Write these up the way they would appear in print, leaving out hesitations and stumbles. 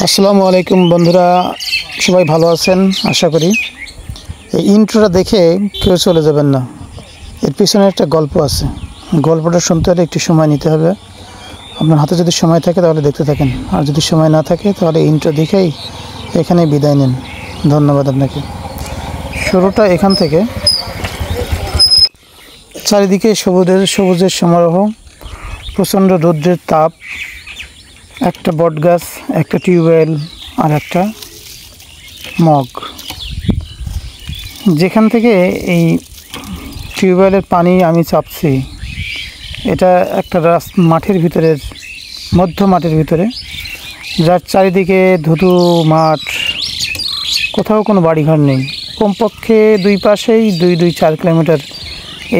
আসসালামু আলাইকুম বন্ধুরা, সবাই ভালো আছেন আশা করি। এই ইন্ট্রোটা দেখে কেউ চলে যাবেন না, এর পিছনে একটা গল্প আছে। গল্পটা শুনতে হলে একটু সময় নিতে হবে। আপনার হাতে যদি সময় থাকে তাহলে দেখতে থাকেন, আর যদি সময় না থাকে তাহলে ইন্ট্রো দেখেই এখানে বিদায় নিন। ধন্যবাদ আপনাকে। শুরুটা এখান থেকে। চারিদিকে সবুজের সমারোহ, প্রচণ্ড রৌদ্রের তাপ, একটা বটগাছ, একটা টিউবওয়েল আর একটা মগ। যেখান থেকে এই টিউবওয়েলের পানি আমি চাপছি, এটা একটা মাঠের ভিতরের মধ্য মাঠের ভিতরে, যার চারিদিকে ধুধু মাঠ, কোথাও কোনো বাড়িঘর নেই। কমপক্ষে দুই পাশেই 2-4 কিলোমিটার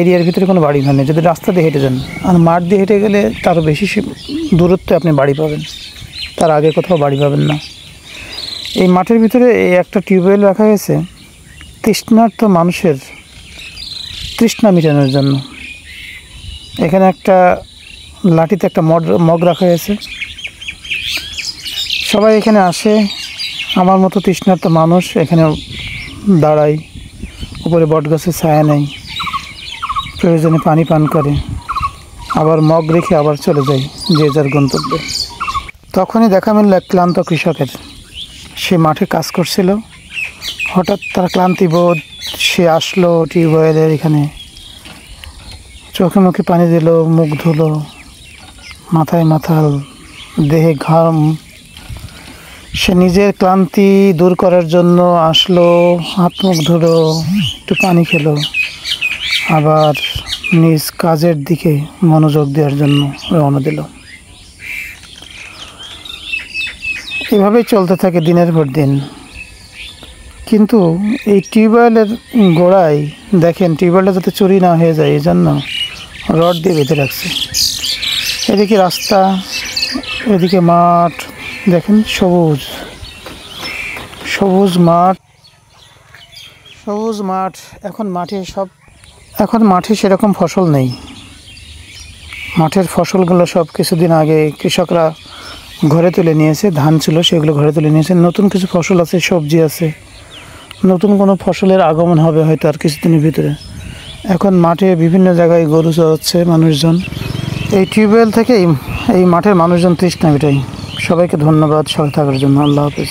এরিয়ার ভিতরে কোনো বাড়িঘর নেই যদি রাস্তা দিয়ে হেঁটে যান। আর মাঠ দিয়ে হেঁটে গেলে তারও বেশি দূরত্বে আপনি বাড়ি পাবেন, তার আগে কোথাও বাড়ি পাবেন না। এই মাঠের ভিতরে এই একটা টিউবওয়েল রাখা হয়েছে তৃষ্ণার্ত মানুষের তৃষ্ণা মেটানোর জন্য। এখানে একটা লাঠিতে একটা মগ রাখা হয়েছে। সবাই এখানে আসে, আমার মতো তৃষ্ণার্ত মানুষ এখানে দাঁড়ায়, উপরে বটগাছের ছায়া নেই, প্রয়োজনে পানি পান করে, আবার মগ রেখে আবার চলে যায় যে যার গন্তব্যে। তখনই দেখা মিলল এক ক্লান্ত কৃষকের। সে মাঠে কাজ করছিল, হঠাৎ তার ক্লান্তিবোধ, সে আসলো টিউবওয়েলের এখানে, চোখে মুখে পানি দিল, মুখ ধুলো, মাথায় মাথাল, দেহে ঘাম। সে নিজের ক্লান্তি দূর করার জন্য আসলো, হাত মুখ ধুলো, একটু পানি খেলো, আবার নিজ কাজের দিকে মনোযোগ দেওয়ার জন্য রওনা দিল। এভাবেই চলতে থাকে দিনের পর দিন। কিন্তু এই টিউবওয়েলের গোড়ায় দেখেন, টিউবওয়েলটা যাতে চুরি না হয়ে যায় এই জন্য রড দিয়ে বেঁধে রাখছে। এদিকে রাস্তা, এদিকে মাঠ, দেখেন সবুজ সবুজ মাঠ। এখন মাঠে সেরকম ফসল নেই। মাঠের ফসলগুলো সব কিছুদিন আগে কৃষকরা ঘরে তুলে নিয়েছে। ধান ছিল, সেগুলো ঘরে তুলে নিয়েছে। নতুন কিছু ফসল আছে, সবজি আছে, নতুন কোনো ফসলের আগমন হবে হয়তো আর কিছুদিনের ভিতরে। এখন মাঠে বিভিন্ন জায়গায় গরু চড়াচ্ছে মানুষজন। এই টিউবওয়েল থেকে এই মাঠের মানুষজন তৃষ্ণা মেটায়। সবাইকে ধন্যবাদ সাথে থাকার জন্য। আল্লাহ হাফেজ।